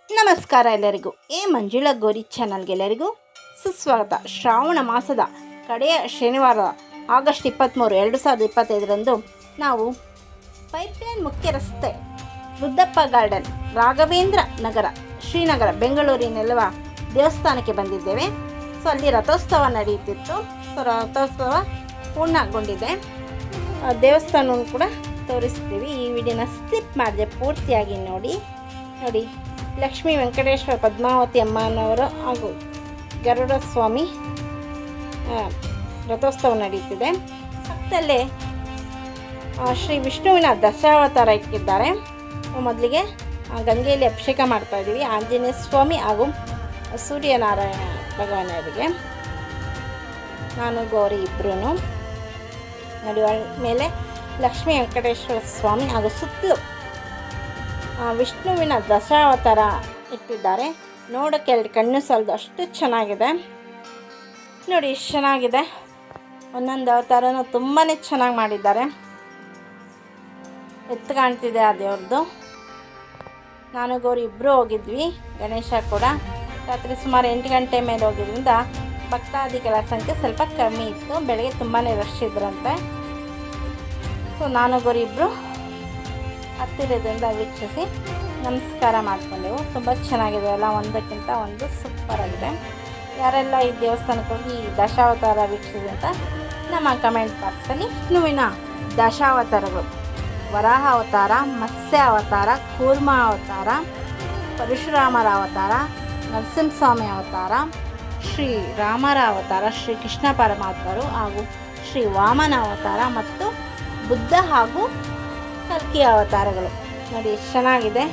ನಮಸ್ಕಾರ ಎಲ್ಲರಿಗೂ. ಮಂಜುಳಾ ಗೌರಿ ಚಾನಲ್ಗೆ ಎಲ್ಲರಿಗೂ ಸುಸ್ವಾಗತ. ಶ್ರಾವಣ ಮಾಸದ ಕಡೆಯ ಶನಿವಾರ ಆಗಸ್ಟ್ 23, 2025ರಂದು ನಾವು ಪೈಪ್ಲೈನ್ ಮುಖ್ಯ ರಸ್ತೆ, ರುದ್ರಪ್ಪ ಗಾರ್ಡನ್, ರಾಘವೇಂದ್ರ ನಗರ, ಶ್ರೀನಗರ, ಬೆಂಗಳೂರಿನೆಲ್ಲವ ದೇವಸ್ಥಾನಕ್ಕೆ ಬಂದಿದ್ದೇವೆ. ಸೊ ಅಲ್ಲಿ ರಥೋತ್ಸವ ನಡೆಯುತ್ತಿತ್ತು. ಸೊ ರಥೋತ್ಸವ ಪೂರ್ಣಗೊಂಡಿದೆ. ದೇವಸ್ಥಾನವನ್ನು ಕೂಡ ತೋರಿಸ್ತೀವಿ. ಈ ವಿಡಿಯೋನ ಸ್ಕಿಪ್ ಮಾಡಿದೆ, ಪೂರ್ತಿಯಾಗಿ ನೋಡಿ. ಲಕ್ಷ್ಮೀ ವೆಂಕಟೇಶ್ವರ ಪದ್ಮಾವತಿ ಅಮ್ಮನವರು ಹಾಗೂ ಗರುಡ ಸ್ವಾಮಿ ರಥೋತ್ಸವ ನಡೆಯುತ್ತಿದೆ. ಪಕ್ಕದಲ್ಲೇ ಶ್ರೀ ವಿಷ್ಣುವಿನ ದಶಾವತಾರ ಇಟ್ಟಿದ್ದಾರೆ. ಮೊದಲಿಗೆ ಗಂಗೆಯಲ್ಲಿ ಅಭಿಷೇಕ ಮಾಡ್ತಾ ಇದ್ದೀವಿ ಆಂಜನೇಯ ಸ್ವಾಮಿ ಹಾಗೂ ಸೂರ್ಯನಾರಾಯಣ ಭಗವಾನರಿಗೆ. ನಾನು ಗೌರಿ ಇಬ್ಬರೂ ನೋಡಿ. ಮೇಲೆ ಲಕ್ಷ್ಮೀ ವೆಂಕಟೇಶ್ವರ ಸ್ವಾಮಿ ಹಾಗೂ ಸುತ್ತಲೂ ವಿಷ್ಣುವಿನ ದಶಾವತಾರ ಇಟ್ಟಿದ್ದಾರೆ. ನೋಡೋಕ್ಕೆ ಎರಡು ಕಣ್ಣು ಸಾಲದು, ಅಷ್ಟು ಚೆನ್ನಾಗಿದೆ ನೋಡಿ. ಎಷ್ಟು ಚೆನ್ನಾಗಿದೆ. ಒಂದೊಂದು ಅವತಾರನೂ ತುಂಬಾ ಚೆನ್ನಾಗಿ ಮಾಡಿದ್ದಾರೆ. ಎತ್ತು ಕಾಣ್ತಿದೆ ಆ ದೇವ್ರದ್ದು. ನಾನು ಗೌರಿ ಇಬ್ಬರು ಹೋಗಿದ್ವಿ. ಗಣೇಶ ಕೂಡ ರಾತ್ರಿ ಸುಮಾರು 8 ಗಂಟೆ ಮೇಲೆ ಹೋಗಿದ್ದರಿಂದ ಭಕ್ತಾದಿಗಳ ಸಂಖ್ಯೆ ಸ್ವಲ್ಪ ಕಮ್ಮಿ ಇತ್ತು. ಬೆಳಗ್ಗೆ ತುಂಬಾ ರಶ್ ಇದ್ರಂತೆ. ಸೊ ನಾನು ಗೌರಿ ಇಬ್ಬರು ಹತ್ತಿರದಿಂದ ವೀಕ್ಷಿಸಿ ನಮಸ್ಕಾರ ಮಾಡಿಕೊಂಡೆವು. ತುಂಬ ಚೆನ್ನಾಗಿದೆ ಎಲ್ಲ, ಒಂದಕ್ಕಿಂತ ಒಂದು ಸೂಪರ್ ಆಗಿದೆ. ಯಾರೆಲ್ಲ ಈ ದೇವಸ್ಥಾನಕ್ಕೆ ಹೋಗಿ ಈ ದಶಾವತಾರ ವೀಕ್ಷಿಸಿ ಅಂತ ನಮ್ಮ ಕಮೆಂಟ್ ಬಾಕ್ಸಲ್ಲಿ. ವಿಷ್ಣುವಿನ ದಶಾವತಾರಗಳು: ವರಾಹ ಅವತಾರ, ಮತ್ಸ್ಯ ಅವತಾರ, ಕೂರ್ಮ ಅವತಾರ, ಪರಶುರಾಮರ ಅವತಾರ, ನರಸಿಂಹಸ್ವಾಮಿ ಅವತಾರ, ಶ್ರೀ ರಾಮರ ಅವತಾರ, ಶ್ರೀ ಕೃಷ್ಣ ಪರಮಾತ್ಮರು ಹಾಗೂ ಶ್ರೀ ವಾಮನ ಅವತಾರ ಮತ್ತು ಬುದ್ಧ ಹಾಗೂ ಕಲ್ಕಿ ಅವತಾರಗಳು. ನೋಡಿ ಎಷ್ಟು ಚೆನ್ನಾಗಿದೆ,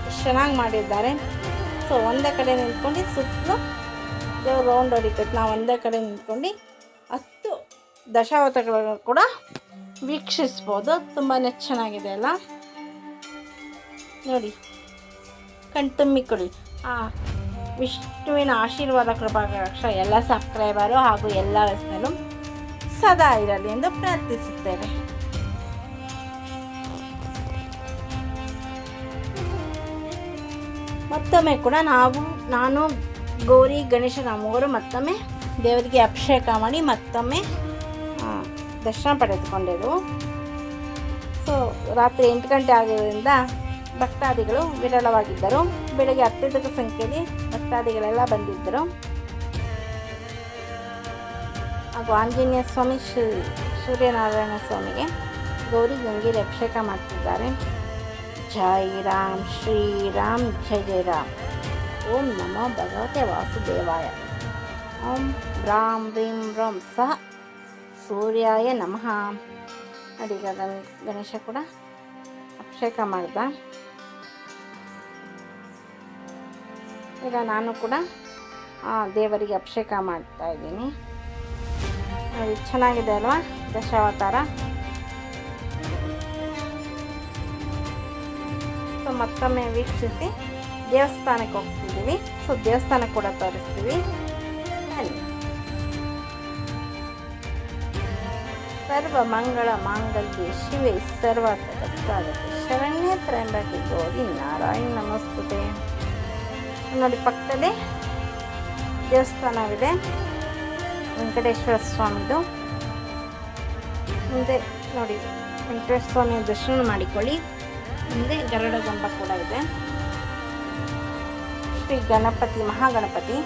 ಎಷ್ಟು ಚೆನ್ನಾಗಿ ಮಾಡಿದ್ದಾರೆ. ಸೊ ಒಂದೇ ಕಡೆ ನಿಂತ್ಕೊಂಡು ಸುತ್ತಲೂ ದೇವ್ರು ರೌಂಡ್ ಹೊಡಿತೈತೆ. ನಾವು ಒಂದೇ ಕಡೆ ನಿಂತ್ಕೊಂಡು 10 ದಶಾವತಾರಗಳನ್ನು ಕೂಡ ವೀಕ್ಷಿಸ್ಬೋದು. ತುಂಬಾ ಚೆನ್ನಾಗಿದೆ ಅಲ್ಲ ನೋಡಿ. ಕಣ್ತುಂಬಿಕೊಳ್ಳಿ. ವಿಷ್ಣುವಿನ ಆಶೀರ್ವಾದ ಕೃಪಾಕಟಾಕ್ಷ ಎಲ್ಲ ಸಬ್ಸ್ಕ್ರೈಬರು ಹಾಗೂ ಎಲ್ಲ ವಯಸ್ಸಿನಲ್ಲೂ ಸದಾ ಇರಲಿ ಎಂದು ಪ್ರಾರ್ಥಿಸುತ್ತೇವೆ. ಮತ್ತೊಮ್ಮೆ ಕೂಡ ನಾನು ಗೌರಿ ಗಣೇಶ ನಮ್ಮವರು ಮತ್ತೊಮ್ಮೆ ದೇವರಿಗೆ ಅಭಿಷೇಕ ಮಾಡಿ ಮತ್ತೊಮ್ಮೆ ದರ್ಶನ ಪಡೆದುಕೊಂಡೆವು. ಸೊ ರಾತ್ರಿ 8 ಗಂಟೆ ಆಗೋದ್ರಿಂದ ಭಕ್ತಾದಿಗಳು ವಿರಳವಾಗಿದ್ದರು. ಬೆಳಗ್ಗೆ ಅತ್ಯಧಿಕ ಸಂಖ್ಯೆಯಲ್ಲಿ ಭಕ್ತಾದಿಗಳೆಲ್ಲ ಬಂದಿದ್ದರು. ಹಾಗೂ ಆಂಜನೇಯ ಸ್ವಾಮಿ, ಸೂರ್ಯನಾರಾಯಣ ಸ್ವಾಮಿಗೆ ಗೌರಿ ಗಂಗೆಯಲ್ಲಿ ಅಭಿಷೇಕ ಮಾಡ್ತಿದ್ದಾರೆ. ಜೈ ರಾಮ್, ಶ್ರೀರಾಮ್, ಜಯ ಜಯ ರಾಮ್. ಓಂ ನಮೋ ಭಗವತೆ ವಾಸುದೇವಾಯ. ಓಂ ರಾಮ್ ರೀಂ ರೋಂ ಸಹ ಸೂರ್ಯಾಯ ನಮಃ. ನೋಡಿ, ಗಣೇಶ ಕೂಡ ಅಭಿಷೇಕ ಮಾಡ್ದ. ಈಗ ನಾನು ಕೂಡ ದೇವರಿಗೆ ಅಭಿಷೇಕ ಮಾಡ್ತಾ ಇದ್ದೀನಿ. ನೋಡಿ ಚೆನ್ನಾಗಿದೆ ಅಲ್ವಾ ದಶಾವತಾರ. ಸೊ ಮತ್ತೊಮ್ಮೆ ವೀಕ್ಷಿಸಿ ದೇವಸ್ಥಾನಕ್ಕೆ ಹೋಗ್ತಿದ್ದೀವಿ. ಸೊ ದೇವಸ್ಥಾನ ಕೂಡ ತೋರಿಸ್ತೀವಿ. ಸರ್ವ ಮಂಗಳ ಮಾಂಗಲ್ಯೆ ಶಿವೆ ಸರ್ವಾರ್ಥ ಸಾಧಕೆ ಶರಣ್ಯ ತ್ರ್ಯಂಬಕೆ ಗೌರಿ ನಾರಾಯಣ ನಮಸ್ತುತೆ. ನೋಡಿ ಪಕ್ಕದಲ್ಲಿ ದೇವಸ್ಥಾನವಿದೆ ವೆಂಕಟೇಶ್ವರ ಸ್ವಾಮಿದು. ಮುಂದೆ ನೋಡಿ ವೆಂಕಟೇಶ್ವರ ಸ್ವಾಮಿಯ ದರ್ಶನ ಮಾಡಿಕೊಳ್ಳಿ. ಮುಂದೆ ಗರುಡ ಗೊಂಬ ಕೂಡ ಇದೆ. ಶ್ರೀ ಗಣಪತಿ ಮಹಾಗಣಪತಿ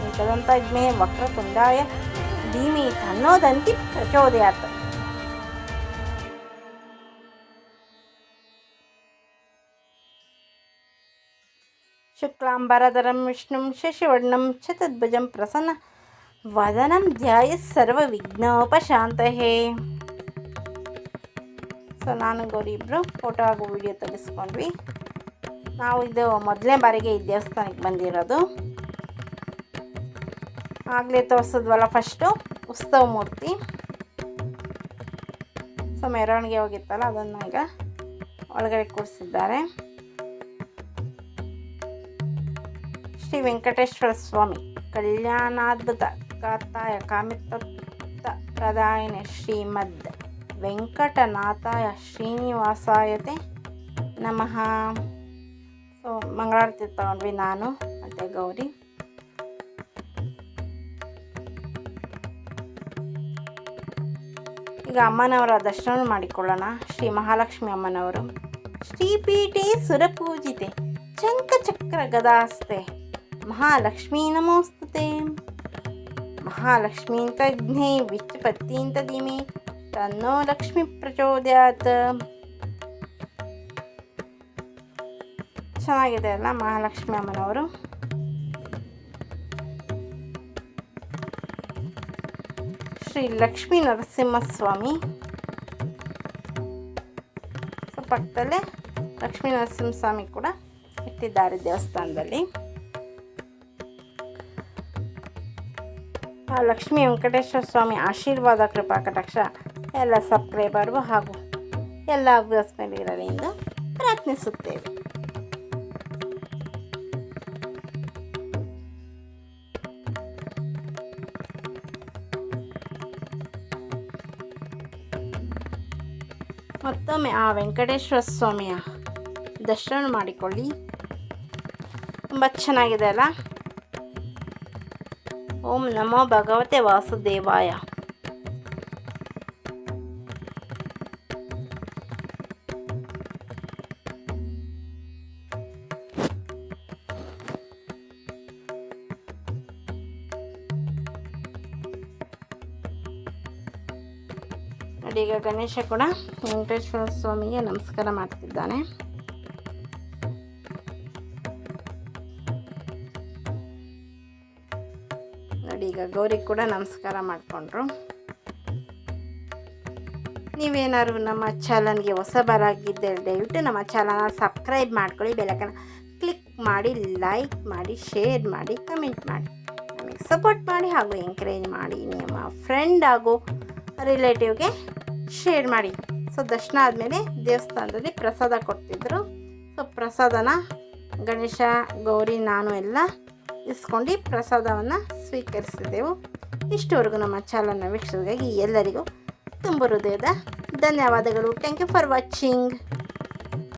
ಏಕದಂತಾಗ್ಮೇ ವಕ್ರತುಂಡಾಯ ಧೀಮಹಿ ತನ್ನೋದಂತಿ ಪ್ರಚೋದಯಾತ್. ಶುಕ್ಲಾಂಬರಧರಂ ವಿಷ್ಣುಂ ಶಶಿವರ್ಣಂ ಚತುರ್ಭುಜಂ ಪ್ರಸನ್ನ ವದನಂ ಧ್ಯಾಯೇತ್ ಸರ್ವ ವಿಘ್ನೋಪಶಾಂತಯೇ. ಸೊ ನಾನು ಗೌರಿ ಇಬ್ಬರು ಫೋಟೋ ಹಾಗೂ ವಿಡಿಯೋ ತೆಗೆಸ್ಕೊಂಡ್ವಿ. ನಾವು ಇದು ಮೊದಲನೇ ಬಾರಿಗೆ ಈ ದೇವಸ್ಥಾನಕ್ಕೆ ಬಂದಿರೋದು. ಆಗಲೇ ತೋರಿಸಿದ್ವಲ್ಲ ಫಸ್ಟು ಉತ್ಸವ ಮೂರ್ತಿ. ಸೊ ಮೆರವಣಿಗೆ ಹೋಗಿತ್ತಲ್ಲ ಅದನ್ನು ಈಗ ಒಳಗಡೆ ಕೂರಿಸಿದ್ದಾರೆ. ಶ್ರೀ ವೆಂಕಟೇಶ್ವರ ಸ್ವಾಮಿ ಕಲ್ಯಾಣಾದ್ಭುತ ಕಾತಾಯ ಕಾಮಿತ ಪ್ರದಾಯನೆ ಶ್ರೀಮದ್ ವೆಂಕಟನಾಥಾಯ ಶ್ರೀನಿವಾಸಾಯತೆ ನಮಃ. ಸೊ ಮಂಗಳಾರತಿ ತಗೊಂಡ್ವಿ ನಾನು ಮತ್ತು ಗೌರಿ. ಈಗ ಅಮ್ಮನವರ ದರ್ಶನ ಮಾಡಿಕೊಳ್ಳೋಣ. ಶ್ರೀ ಮಹಾಲಕ್ಷ್ಮಿ ಅಮ್ಮನವರು. ಶ್ರೀಪೀಠೆ ಸುರಪೂಜಿತೆ ಶಂಖಚಕ್ರ ಗದಾಸ್ತೆ ಮಹಾಲಕ್ಷ್ಮೀ ನಮೋಸ್ತುತೆ. ಮಹಾಲಕ್ಷ್ಮೀ ತಜ್ಞೆ ವಿಚ್ಚಪತ್ತೀಂತ ಧೀಮೆ ತನ್ನೋ ಲಕ್ಷ್ಮಿ ಪ್ರಚೋದಯಾತ್. ಚೆನ್ನಾಗಿದೆ ಅಲ್ಲ ಮಹಾಲಕ್ಷ್ಮಿ ಅಮ್ಮನವರು. ಶ್ರೀ ಲಕ್ಷ್ಮೀ ನರಸಿಂಹಸ್ವಾಮಿ. ಸೊ ಪಕ್ಕದಲ್ಲೇ ಲಕ್ಷ್ಮೀ ನರಸಿಂಹಸ್ವಾಮಿ ಕೂಡ ಇಟ್ಟಿದ್ದಾರೆ ದೇವಸ್ಥಾನದಲ್ಲಿ. ಆ ಲಕ್ಷ್ಮೀ ವೆಂಕಟೇಶ್ವರ ಸ್ವಾಮಿ ಆಶೀರ್ವಾದ ಕೃಪಾ ಕಟಾಕ್ಷ ಎಲ್ಲ ಸಬ್ಸ್ಕ್ರೈಬರ್ಗೂ ಹಾಗೂ ಎಲ್ಲ ವ್ಯೂವರ್ಸ್ ಮೇಲೆ ಇರಲಿ ಎಂದು ಪ್ರಾರ್ಥಿಸುತ್ತೇವೆ. ಮತ್ತೊಮ್ಮೆ ಆ ವೆಂಕಟೇಶ್ವರ ಸ್ವಾಮಿಯ ದರ್ಶನ ಮಾಡಿಕೊಳ್ಳಿ. ತುಂಬ ಚೆನ್ನಾಗಿದೆ ಅಲ್ಲ. ಓಂ ನಮೋ ಭಗವತೆ ವಾಸುದೇವಾಯ. ನೋಡಿ, ಈಗ ಗಣೇಶ ಕೂಡ ವೆಂಕಟೇಶ್ವರ ಸ್ವಾಮಿಗೆ ನಮಸ್ಕಾರ ಮಾಡ್ತಿದ್ದಾನೆ. ನೋಡಿ, ಈಗ ಗೌರಿ ಕೂಡ ನಮಸ್ಕಾರ ಮಾಡಿಕೊಂಡ್ರು. ನೀವೇನಾದ್ರು ನಮ್ಮ ಚಾನಲ್ಗೆ ಹೊಸಬರಾಗಿದ್ದರೆ ದಯವಿಟ್ಟು ನಮ್ಮ ಚಾನಲ್ನ ಸಬ್ಸ್ಕ್ರೈಬ್ ಮಾಡ್ಕೊಳ್ಳಿ, ಬೆಲ್ಲೈಕನ್ ಕ್ಲಿಕ್ ಮಾಡಿ, ಲೈಕ್ ಮಾಡಿ, ಶೇರ್ ಮಾಡಿ, ಕಮೆಂಟ್ ಮಾಡಿ, ನಮಗೆ ಸಪೋರ್ಟ್ ಮಾಡಿ ಹಾಗೂ ಎಂಕರೇಜ್ ಮಾಡಿ. ನಿಮ್ಮ ಫ್ರೆಂಡ್ ಹಾಗೂ ರಿಲೇಟಿವ್ಗೆ ಶೇರ್ ಮಾಡಿ. ಸೊ ದರ್ಶನ ಆದಮೇಲೆ ದೇವಸ್ಥಾನದಲ್ಲಿ ಪ್ರಸಾದ ಕೊಡ್ತಿದ್ರು. ಸೊ ಪ್ರಸಾದನ ಗಣೇಶ, ಗೌರಿ, ನಾನು ಎಲ್ಲ ಇಸ್ಕೊಂಡು ಪ್ರಸಾದವನ್ನು ಸ್ವೀಕರಿಸಿದೆವು. ಇಷ್ಟವರೆಗೂ ನಮ್ಮ ಚಾನಲ್ನ ವೀಕ್ಷಕರಿಗಾಗಿ ಎಲ್ಲರಿಗೂ ತುಂಬ ಹೃದಯದ ಧನ್ಯವಾದಗಳು. Thank you for watching.